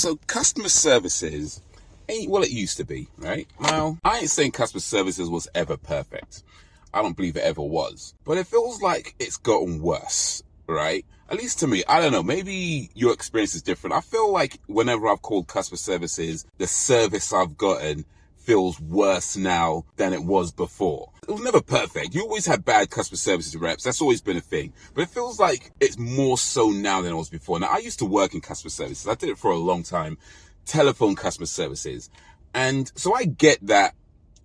So customer services ain't what it used to be, right? Now, I ain't saying customer services was ever perfect. I don't believe it ever was. But it feels like it's gotten worse, right? At least to me. I don't know. Maybe your experience is different. I feel like whenever I've called customer services, the service I've gotten feels worse now than it was before. It was never perfect. You always had bad customer services reps. That's always been a thing. But it feels like it's more so now than it was before. Now, I used to work in customer services. I did it for a long time. Telephone customer services. And so I get that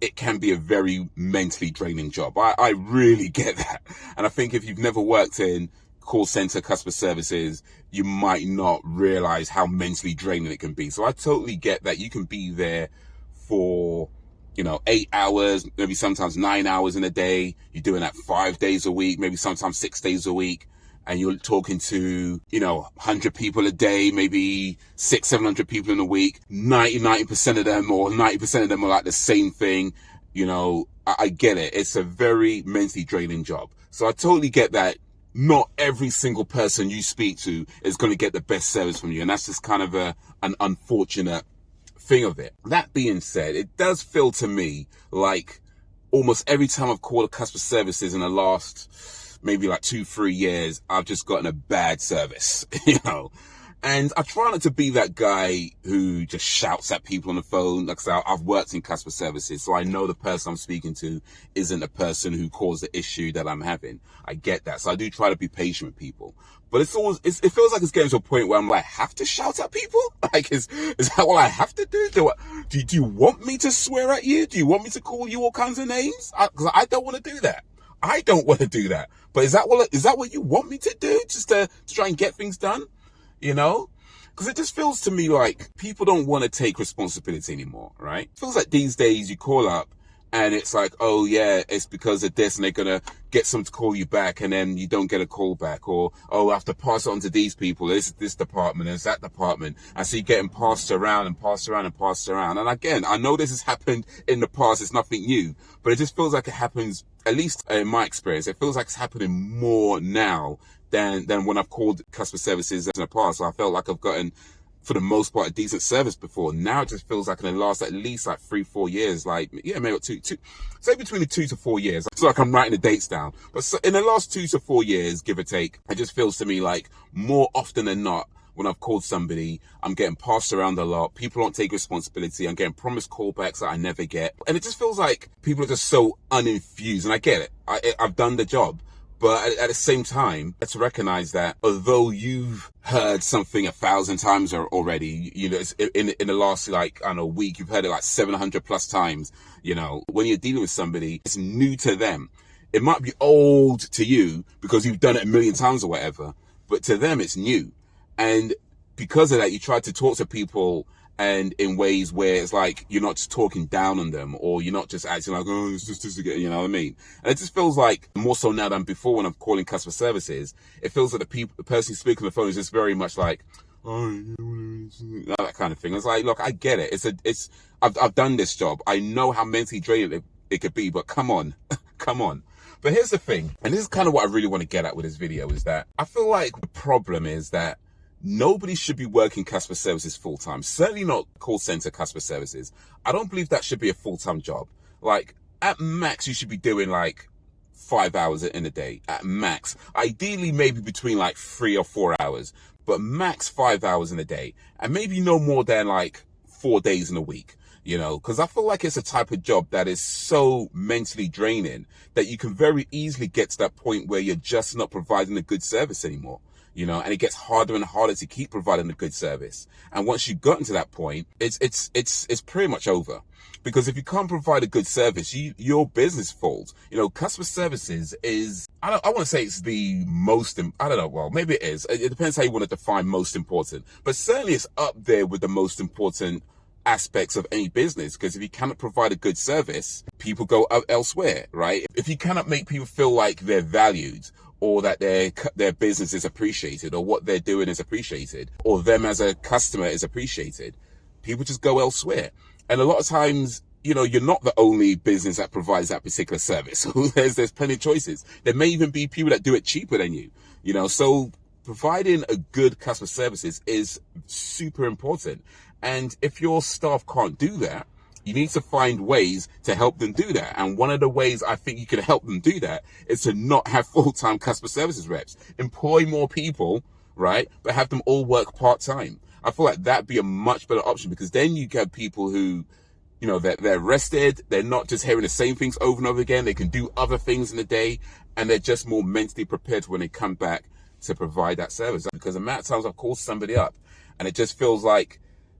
it can be a very mentally draining job. I really get that. And I think if you've never worked in call center customer services, you might not realize how mentally draining it can be. So I totally get that you can be there for, 8 hours, maybe sometimes 9 hours in a day. You're doing that 5 days a week, maybe sometimes 6 days a week. And you're talking to, 100 people a day, maybe 700 people in a week. 90% of them or 90% of them are like the same thing. I get it. It's a very mentally draining job. So I totally get that not every single person you speak to is going to get the best service from you. And that's just kind of an unfortunate thing of it. That being said, it does feel to me like almost every time I've called customer services in the last maybe like 2-3 years, I've just gotten a bad service, And I try not to be that guy who just shouts at people on the phone. Like I said, I've worked in customer services, so I know the person I'm speaking to isn't a person who caused the issue that I'm having. I get that. So I do try to be patient with people. But it feels like it's getting to a point where I'm like, I have to shout at people? Like, is that what I have to do? Do you want me to swear at you? Do you want me to call you all kinds of names? Because I don't want to do that. I don't want to do that. But is that what you want me to do? Just to try and get things done? Because it just feels to me like people don't want to take responsibility anymore, right? It feels like these days you call up and it's like, oh yeah, it's because of this and they're going to get someone to call you back and then you don't get a call back, or, oh, I have to pass it on to these people. This department, there's that department. And so you're getting passed around and passed around and passed around. And again, I know this has happened in the past. It's nothing new, but it just feels like it happens, at least in my experience, it feels like it's happening more now than when I've called customer services in the past. So I felt like I've gotten, for the most part, a decent service before. Now it just feels like in the last at least like 3-4 years, maybe say between the 2 to 4 years. It's like I'm writing the dates down. But so in the last 2 to 4 years, give or take, it just feels to me like more often than not, when I've called somebody, I'm getting passed around a lot. People don't take responsibility. I'm getting promised callbacks that I never get. And it just feels like people are just so uninfused. And I get it. I've done the job. But at the same time, let's recognize that although you've heard something 1,000 times already, in the last, week, you've heard it like 700 plus times, when you're dealing with somebody, it's new to them. It might be old to you because you've done it a million times or whatever, but to them, it's new. And because of that, you try to talk to people and in ways where it's like you're not just talking down on them, or you're not just acting like, oh, it's just again, you know what I mean? And it just feels like more so now than before when I'm calling customer services, it feels like the person speaking on the phone is just very much like, oh, that kind of thing. It's like, look, I get it. I've done this job. I know how mentally draining it could be, but come on, come on. But here's the thing, and this is kind of what I really want to get at with this video, is that I feel like the problem is that nobody should be working customer services full-time. Certainly not call center customer services. I don't believe that should be a full-time job. Like, at max, you should be doing 5 hours in a day. At max. Ideally, maybe between 3 or 4 hours. But max 5 hours in a day. And maybe no more than 4 days in a week. Because I feel like it's a type of job that is so mentally draining that you can very easily get to that point where you're just not providing a good service anymore. And it gets harder and harder to keep providing a good service. And once you've gotten to that point, it's pretty much over. Because if you can't provide a good service, your business falls. Customer services is, I want to say it's the most, I don't know, well, maybe it is. It depends how you want to define most important. But certainly it's up there with the most important aspects of any business, because if you cannot provide a good service, people go elsewhere, right? If you cannot make people feel like they're valued, or that their business is appreciated, or what they're doing is appreciated, or them as a customer is appreciated, people just go elsewhere. And a lot of times, you're not the only business that provides that particular service. So there's plenty of choices. There may even be people that do it cheaper than you. So providing a good customer services is super important. And if your staff can't do that, you need to find ways to help them do that. And one of the ways I think you can help them do that is to not have full-time customer services reps. Employ more people, right? But have them all work part-time. I feel like that'd be a much better option, because then you get people who, you know, they're rested. They're not just hearing the same things over and over again. They can do other things in the day, and they're just more mentally prepared when they come back to provide that service. Because the amount of times I've called somebody up and it just feels like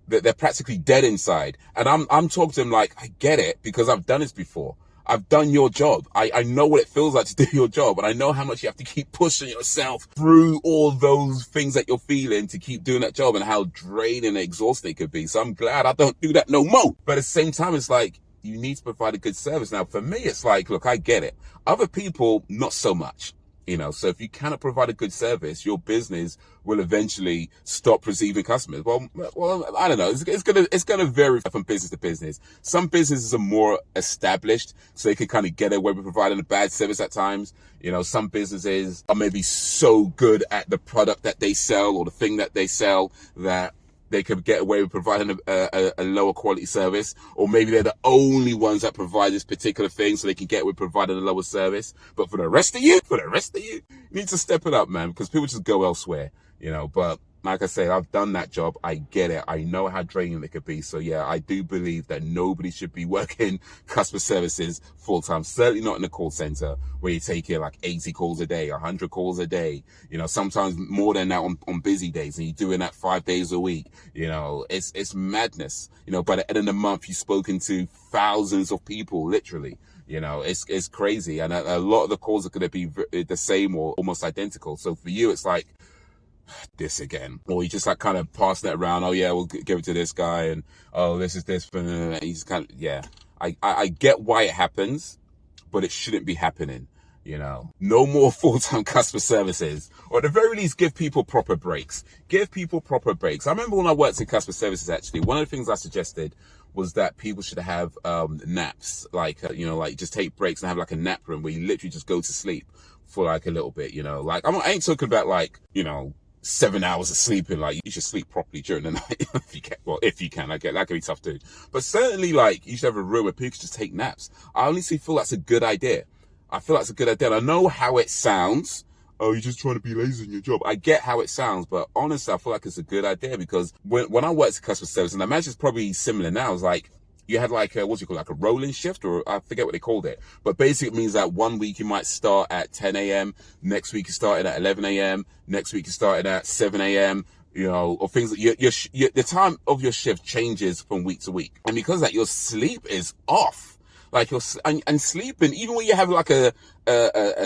that they're practically dead inside. And I'm talking to them like, I get it, because I've done this before. I've done your job. I know what it feels like to do your job, and I know how much you have to keep pushing yourself through all those things that you're feeling to keep doing that job, and how draining and exhausting it could be. So I'm glad I don't do that no more. But at the same time, it's like, you need to provide a good service. Now, for me, it's like, look, I get it. Other people, not so much. You know, so if you cannot provide a good service, your business will eventually stop receiving customers. Well, I don't know. It's gonna vary from business to business. Some businesses are more established, so they can kind of get away with providing a bad service at times. You know, some businesses are maybe so good at the product that they sell or the thing that they sell that they could get away with providing a lower quality service, or maybe they're the only ones that provide this particular thing, so they can get away with providing a lower service. But for the rest of you, you need to step it up, man, because people just go elsewhere, you know. But like I say, I've done that job. I get it. I know how draining it could be. So yeah, I do believe that nobody should be working customer services full time. Certainly not in a call center where you take like 80 calls a day, 100 calls a day, you know, sometimes more than that on busy days, and you're doing that 5 days a week. You know, it's madness. You know, by the end of the month, you've spoken to thousands of people, literally. You know, it's crazy. And a lot of the calls are going to be the same or almost identical. So for you, it's like, this again, or you just like kind of passing it around. Oh yeah, we'll give it to this guy, and oh, this is this, and he's kind of, yeah. I get why it happens, but it shouldn't be happening. You know, no more full-time customer services, or at the very least, give people proper breaks. Give people proper breaks. I remember when I worked in customer services, actually, one of the things I suggested was that people should have naps, like you know, like just take breaks and have like a nap room where you literally just go to sleep for like a little bit. You know, like I ain't talking about like, you know, 7 hours of sleeping. Like, you should sleep properly during the night if you can. Well, if you can, I get that can be tough too. But certainly, like, you should have a room where people just take naps. I honestly feel that's a good idea. I feel that's a good idea. And I know how it sounds. Oh, you're just trying to be lazy in your job. I get how it sounds, but honestly, I feel like it's a good idea, because when I worked in customer service, and I imagine it's probably similar now, it's like, you had like a, what's it called, like a rolling shift, or I forget what they called it. But basically it means that one week you might start at 10 a.m. Next week you started at 11 a.m. Next week you started at 7 a.m. You know, or things that the time of your shift changes from week to week. And because of that, your sleep is off. Like and sleeping, even when you have like a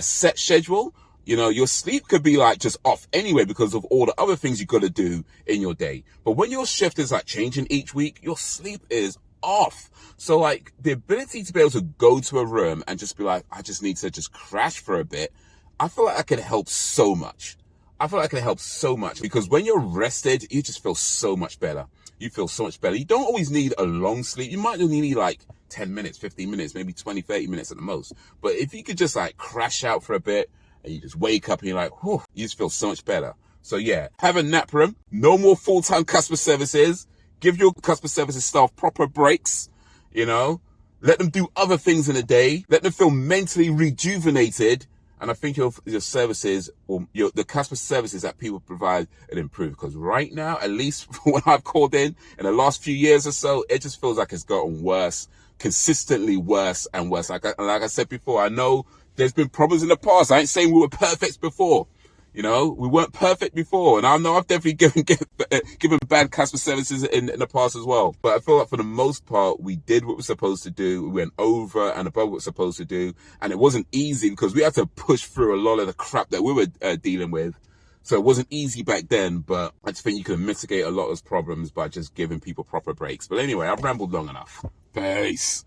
set schedule, you know, your sleep could be like just off anyway because of all the other things you got to do in your day. But when your shift is like changing each week, your sleep is off. So like the ability to be able to go to a room and just be like, I just need to just crash for a bit. I feel like that could help so much. I feel like it can help so much, because when you're rested, you just feel so much better. You feel so much better. You don't always need a long sleep. You might only need like 10 minutes, 15 minutes, maybe 20, 30 minutes at the most. But if you could just like crash out for a bit and you just wake up and you're like, whew, you just feel so much better. So yeah, have a nap room. No more full-time customer services. Give your customer services staff proper breaks, you know. Let them do other things in a day. Let them feel mentally rejuvenated. And I think your services, or the customer services that people provide, will improve. Because right now, at least when I've called in the last few years or so, it just feels like it's gotten worse, consistently worse and worse. Like I said before, I know there's been problems in the past. I ain't saying we were perfect before. You know, we weren't perfect before. And I know I've definitely given bad customer services in the past as well. But I feel like for the most part, we did what we're supposed to do. We went over and above what we're supposed to do. And it wasn't easy because we had to push through a lot of the crap that we were dealing with. So it wasn't easy back then, but I just think you can mitigate a lot of those problems by just giving people proper breaks. But anyway, I've rambled long enough. Peace.